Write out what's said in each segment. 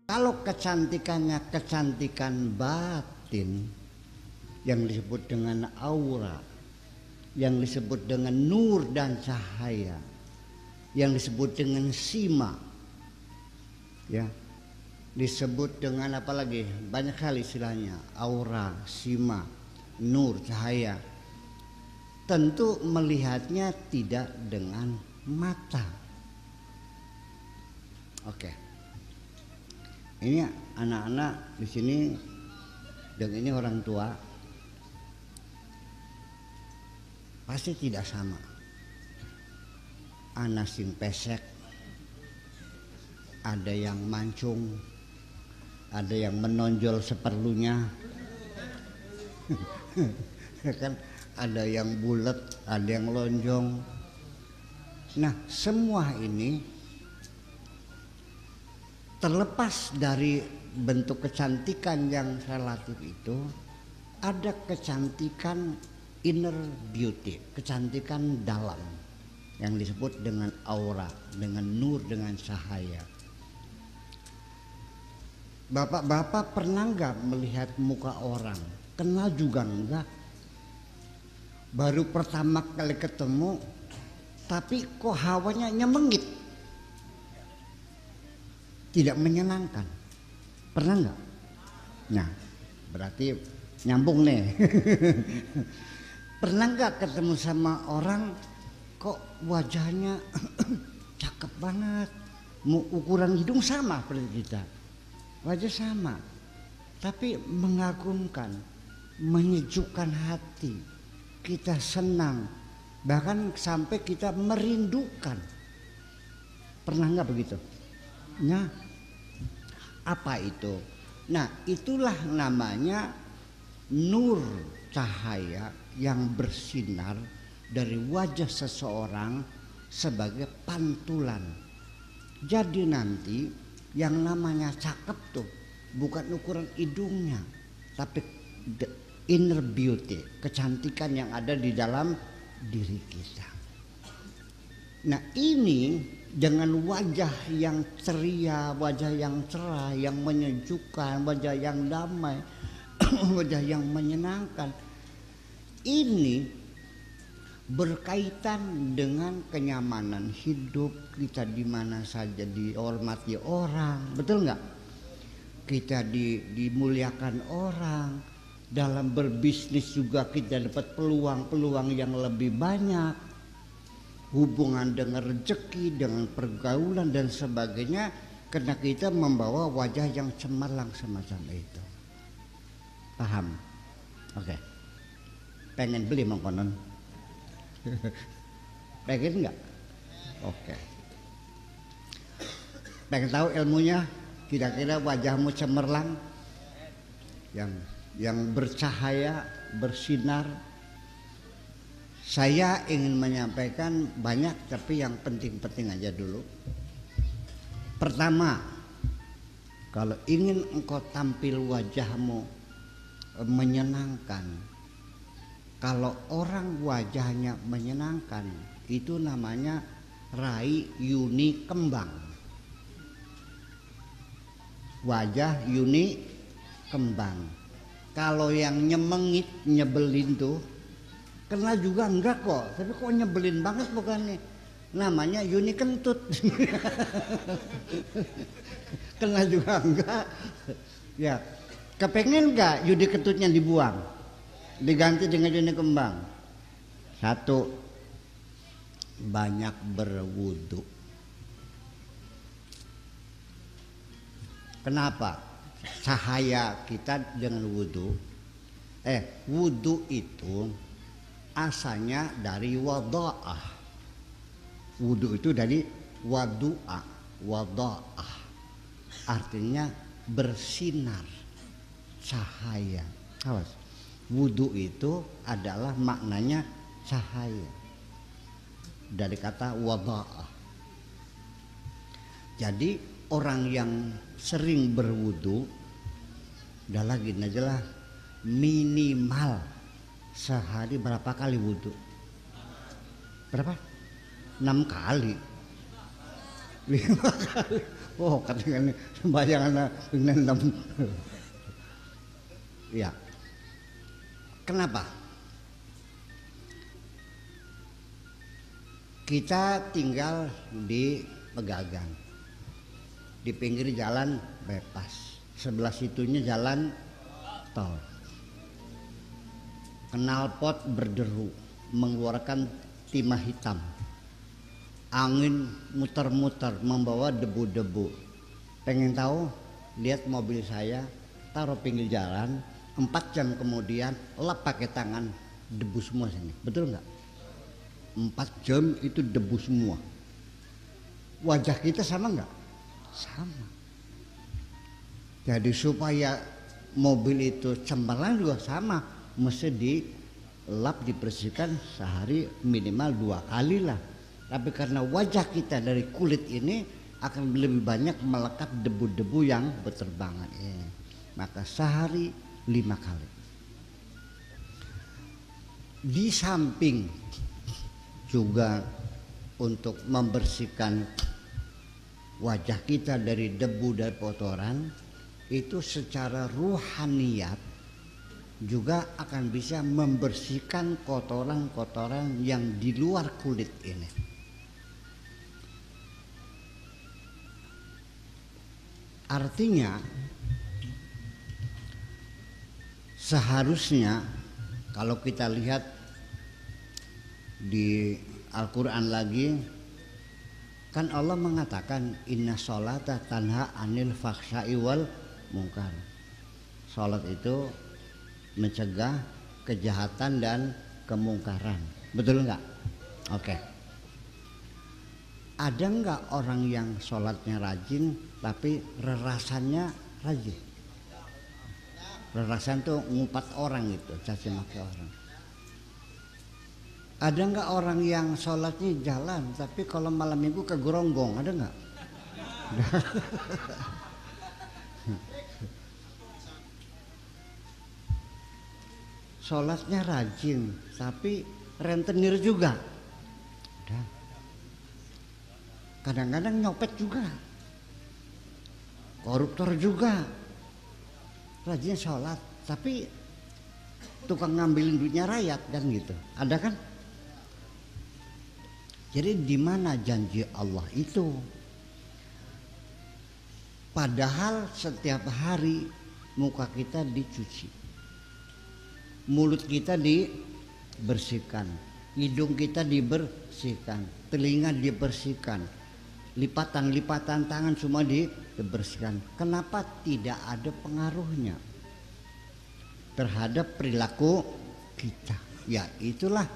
Kalau kecantikannya kecantikan batin yang disebut dengan aura, yang disebut dengan nur dan cahaya, yang disebut dengan sima, ya, disebut dengan apa lagi? Banyak kali istilahnya, aura, sima, nur, cahaya. Tentu melihatnya tidak dengan mata. Oke. Ini anak-anak di sini dan ini orang tua pasti tidak sama. Anak sing pesek, ada yang mancung, ada yang menonjol seperlunya, kan ada yang bulat, ada yang lonjong. Nah, semua ini terlepas dari bentuk kecantikan yang relatif itu, ada kecantikan inner beauty, kecantikan dalam yang disebut dengan aura, dengan nur, dengan cahaya. Bapak-bapak pernah nggak melihat muka orang? Kenal juga enggak? Baru pertama kali ketemu, tapi kok hawanya nyemengit, tidak menyenangkan. Pernah nggak? Nah, berarti nyambung nih. Pernah nggak ketemu sama orang kok wajahnya cakep banget, ukuran hidung sama seperti kita, wajah sama, tapi mengagumkan, menyejukkan hati, kita senang, bahkan sampai kita merindukan. Pernah nggak begitu? Nah, apa itu? Nah, itulah namanya nur cahaya yang bersinar dari wajah seseorang sebagai pantulan. Jadi nanti yang namanya cakep tuh bukan ukuran hidungnya, tapi the inner beauty, kecantikan yang ada di dalam diri kita. Nah, ini dengan wajah yang ceria, wajah yang cerah, yang menyejukkan, wajah yang damai, wajah yang menyenangkan. Ini berkaitan dengan kenyamanan hidup kita, di mana saja dihormati orang, betul nggak? Kita dimuliakan orang, dalam berbisnis juga kita dapat peluang-peluang yang lebih banyak. Hubungan dengan rezeki, dengan pergaulan dan sebagainya, karena kita membawa wajah yang cemerlang semacam itu. Paham? Oke. Pengen beli mengkonon? Pengen nggak? Oke. Pengen tahu ilmunya? Kira-kira wajahmu cemerlang, yang bercahaya, bersinar. Saya ingin menyampaikan banyak, tapi yang penting-penting aja dulu. Pertama, kalau ingin engkau tampil wajahmu menyenangkan, kalau orang wajahnya menyenangkan, itu namanya rai yuni kembang. Wajah yuni kembang. Kalau yang nyemengit, nyebelin tuh, kena juga enggak kok, tapi kok nyebelin banget bukannya, namanya Yuni kentut. Kena juga enggak, ya. Kepengen enggak Yuni kentutnya dibuang, diganti dengan Yuni kembang? Satu, banyak berwudu. Kenapa? Cahaya kita dengan wudu. Wudu itu asalnya dari wada'ah. Wudu itu dari wadu'a, wada'ah. Artinya bersinar, cahaya. Awas. Wudu itu adalah maknanya cahaya, dari kata wada'ah. Jadi orang yang sering berwudu, udah lagi aja lah, minimal sehari berapa kali wudu? Berapa? 6 kali, 5 kali. Oh, katanya sembahyang anak dengan 6. Ya. Kenapa? Kita tinggal di Pegagan. Di pinggir jalan bebas. Sebelah situnya jalan tol. Knalpot berderu, mengeluarkan timah hitam. Angin muter-muter membawa debu-debu. Pengen tahu? Lihat mobil saya, taruh pinggir jalan, 4 jam kemudian lap pakai tangan, debu semua sini. Betul nggak? 4 jam itu debu semua. Wajah kita sama nggak? Sama. Jadi supaya mobil itu cemerlang juga sama, mesti dilap, dibersihkan sehari minimal 2 kali lah. Tapi karena wajah kita dari kulit ini akan lebih banyak melekat debu-debu yang berterbangan ini, maka sehari 5 kali. Di samping juga untuk membersihkan wajah kita dari debu dan kotoran, itu secara ruhaniyat juga akan bisa membersihkan kotoran-kotoran yang di luar kulit ini. Artinya seharusnya kalau kita lihat di Al-Quran lagi, kan Allah mengatakan inna sholata tanha anil fakhsya'i wal munkar. Sholat itu mencegah kejahatan dan kemungkaran. Betul nggak? Oke. Ada nggak orang yang sholatnya rajin tapi rerasannya rajin? Rerasan tuh ngumpat orang gitu, caci maki orang. Ada nggak orang yang sholatnya jalan tapi kalau malam minggu kegeronggong? Ada nggak? Sholatnya rajin tapi rentenir juga. Ada. Kadang-kadang nyopet juga, koruptor juga, rajin sholat tapi tukang ngambilin duitnya rakyat kan gitu. Ada kan? Jadi di mana janji Allah itu? Padahal setiap hari muka kita dicuci, mulut kita dibersihkan, hidung kita dibersihkan, telinga dibersihkan, lipatan-lipatan tangan semua dibersihkan. Kenapa tidak ada pengaruhnya terhadap perilaku kita? Ya itulah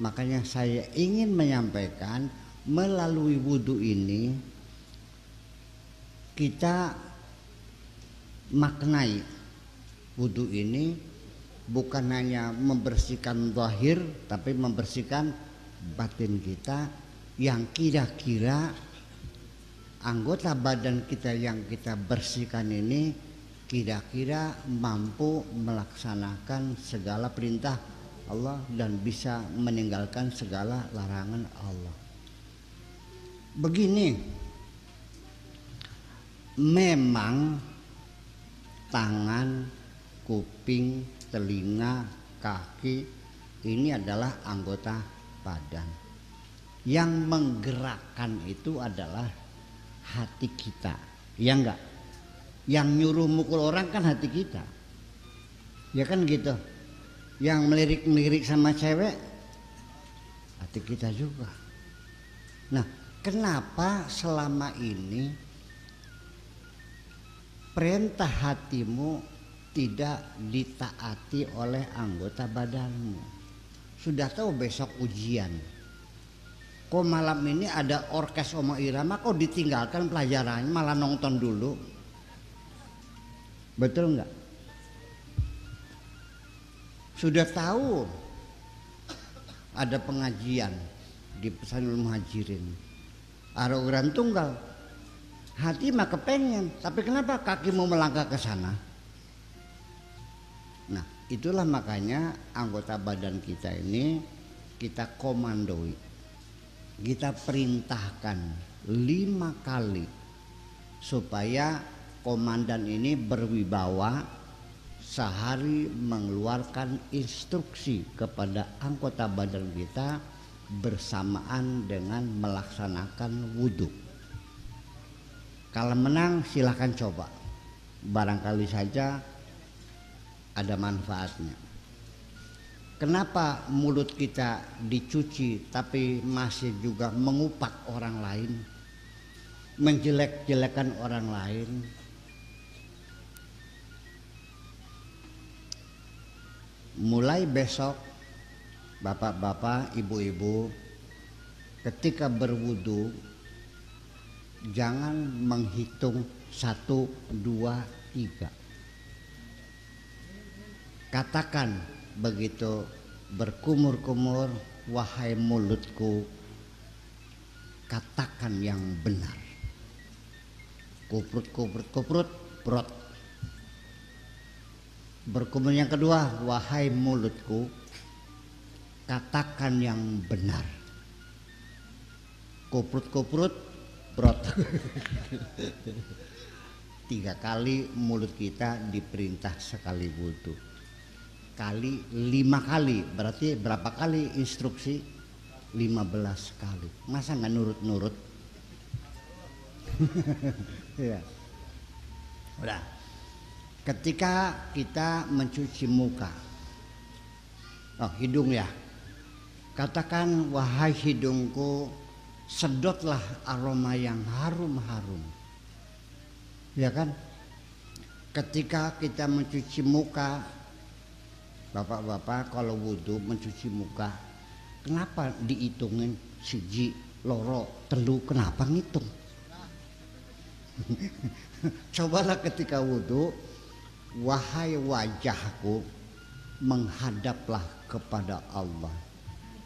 makanya saya ingin menyampaikan melalui wudhu ini kita maknai wudhu ini bukan hanya membersihkan zahir tapi membersihkan batin kita, yang kira-kira anggota badan kita yang kita bersihkan ini kira-kira mampu melaksanakan segala perintah Allah dan bisa meninggalkan segala larangan Allah. Begini, memang tangan, kuping, telinga, kaki ini adalah anggota badan. Yang menggerakkan itu adalah hati kita, ya enggak? Yang nyuruh mukul orang kan hati kita, ya kan gitu. Yang melirik-melirik sama cewek hati kita juga. Nah, kenapa selama ini perintah hatimu tidak ditaati oleh anggota badanmu? Sudah tahu besok ujian, kok malam ini ada orkes Oma Irama, kok ditinggalkan pelajarannya malah nonton dulu? Betul nggak? Sudah tahu ada pengajian di Pesanul Muhajirin, Arogan Tunggal, hati mah kepengen, tapi kenapa kaki mau melangkah ke sana? Nah, itulah makanya anggota badan kita ini kita komandoi, kita perintahkan 5 kali supaya komandan ini berwibawa sehari mengeluarkan instruksi kepada anggota badan kita bersamaan dengan melaksanakan wudhu. Kalau menang silahkan coba, barangkali saja ada manfaatnya. Kenapa mulut kita dicuci tapi masih juga mengupak orang lain, menjelek-jelekan orang lain? Mulai besok, bapak-bapak, ibu-ibu, ketika berwudu jangan menghitung 1, 2, 3. Katakan begitu berkumur-kumur, wahai mulutku, katakan yang benar. Kuprut, kuprut, kuprut, prot. Berkumur yang kedua, wahai mulutku, katakan yang benar. Kuprut, kuprut, prot. 3 kali mulut kita diperintah sekali wudu. Kali 5 kali, berarti berapa kali instruksi? 15 kali. Masa nggak nurut-nurut? Ya. Udah. Ketika kita mencuci muka, hidung ya, katakan wahai hidungku, sedotlah aroma yang harum-harum. Ya kan? Ketika kita mencuci muka, bapak-bapak kalau wudhu mencuci muka, kenapa dihitungin siji, loro, telu, kenapa ngitung? Cobalah ketika wudhu, wahai wajahku, menghadaplah kepada Allah.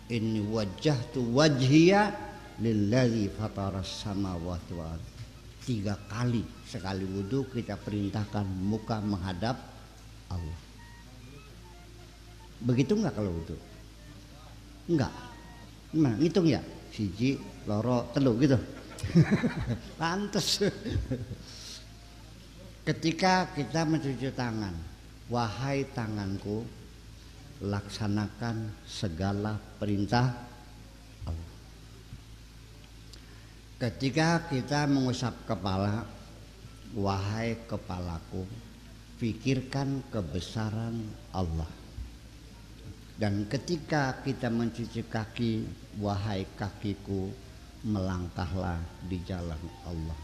Inni wajjahtu wajhiya lillazi fataras samawati wal ardh. 3 kali sekali wudhu kita perintahkan muka menghadap Allah. Begitu enggak kalau wudhu? Enggak. Nah, ngitung ya, siji, loro, telu gitu. Pantes. Ketika kita mencuci tangan, wahai tanganku, laksanakan segala perintah Allah. Ketika kita mengusap kepala, wahai kepalaku, pikirkan kebesaran Allah. Dan ketika kita mencuci kaki, wahai kakiku, melangkahlah di jalan Allah.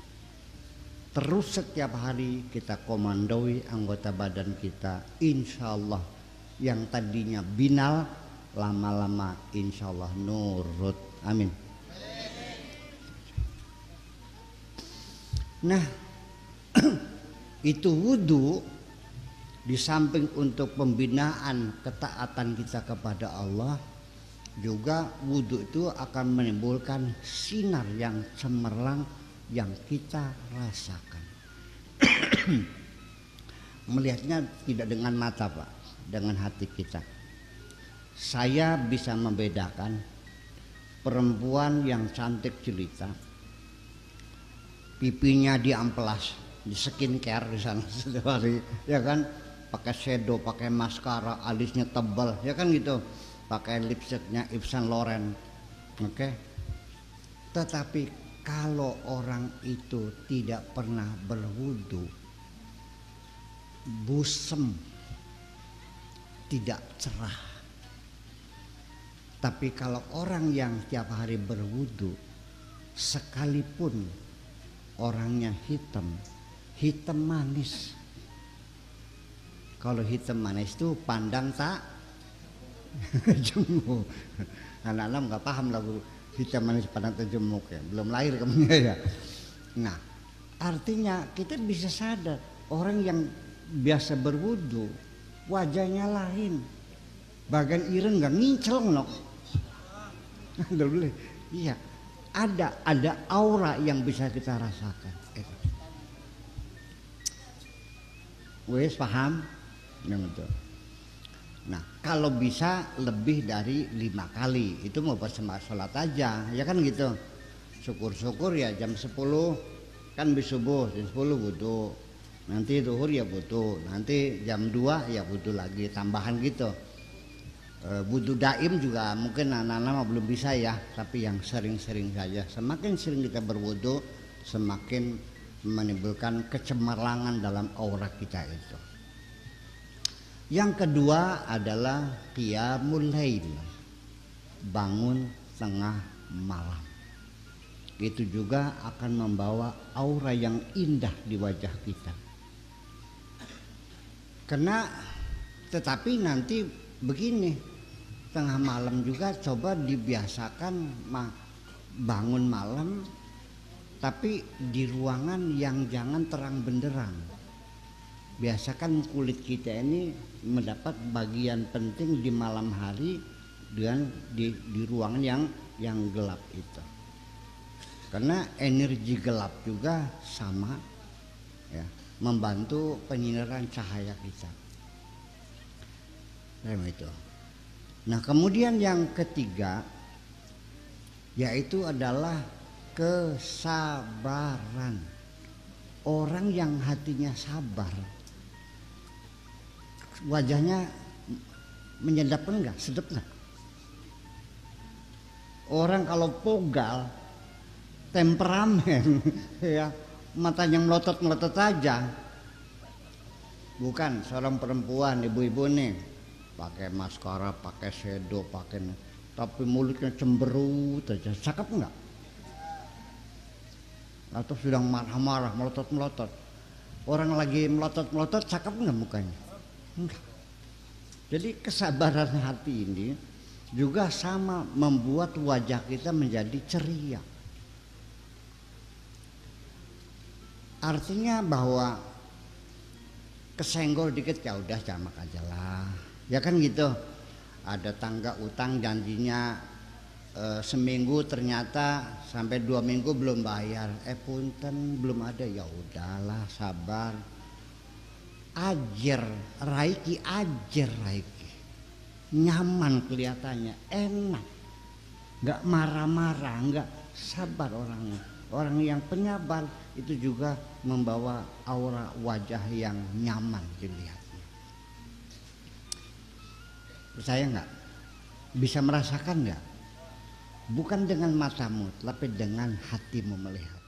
Terus setiap hari kita komandoi anggota badan kita, insya Allah yang tadinya binal lama-lama insya Allah nurut. Amin. Nah, itu wudhu di samping untuk pembinaan ketaatan kita kepada Allah, juga wudhu itu akan menimbulkan sinar yang cemerlang yang kita rasakan. Melihatnya tidak dengan mata, Pak, dengan hati kita. Saya bisa membedakan perempuan yang cantik jelita, pipinya diamplas, di skincare di sana setiap hari, ya kan, pakai shadow, pakai maskara, alisnya tebal, ya kan gitu, pakai lipstiknya Yves Saint Laurent, oke. Tetapi kalau orang itu tidak pernah berwudu, busem, tidak cerah. Tapi kalau orang yang tiap hari berwudu, sekalipun orangnya hitam, hitam manis. Kalau hitam manis itu pandang tak jemu. Anak-anak nggak paham lagu hitam manis pandang tak jemuk ya, belum lahir kamunya ya. Nah, artinya kita bisa sadar orang yang biasa berwudu wajahnya lain, bagian ireng nggak ngincel nok. Iya, ada aura yang bisa kita rasakan. Wes paham? Nah, kalau bisa lebih dari 5 kali, itu mau bersama sholat aja, ya kan gitu. Syukur-syukur ya jam 10 kan bis subuh jam 10 wudu, nanti zuhur ya wudu, nanti jam 2 ya wudu lagi tambahan gitu. Wudu daim juga mungkin anak-anak belum bisa ya, tapi yang sering-sering saja. Semakin sering kita berwudu, semakin menimbulkan kecemerlangan dalam aura kita itu. Yang kedua adalah qiyamul lail, bangun tengah malam. Itu juga akan membawa aura yang indah di wajah kita. Tetapi nanti begini, tengah malam juga coba dibiasakan bangun malam, tapi di ruangan yang jangan terang benderang. Biasakan kulit kita ini mendapat bagian penting di malam hari dengan di ruangan yang gelap itu. Karena energi gelap juga sama ya, membantu penyinaran cahaya kita. Itu. Nah, kemudian yang ketiga yaitu adalah kesabaran. Orang yang hatinya sabar, wajahnya menyedapkan enggak? Sedap enggak? Orang kalau pogal, temperamen ya, matanya melotot-melotot aja. Bukan seorang perempuan, ibu-ibu nih, pakai maskara, pakai shadow, tapi mulutnya cemberut aja, cakep enggak? Atau sedang marah-marah, melotot-melotot. Orang lagi melotot-melotot, cakep enggak mukanya? Enggak. Jadi kesabaran hati ini juga sama membuat wajah kita menjadi ceria. Artinya bahwa kesenggol dikit ya udah jamak aja lah. Ya kan gitu. Ada tangga utang janjinya seminggu, ternyata sampai 2 minggu belum bayar. Punten belum ada, ya udahlah sabar. Ajer Raiki, nyaman kelihatannya, enak, nggak marah-marah, nggak sabar orangnya. Orang yang penyabar itu juga membawa aura wajah yang nyaman dilihatnya. Percaya nggak? Bisa merasakan nggak? Bukan dengan matamu, tapi dengan hatimu melihat.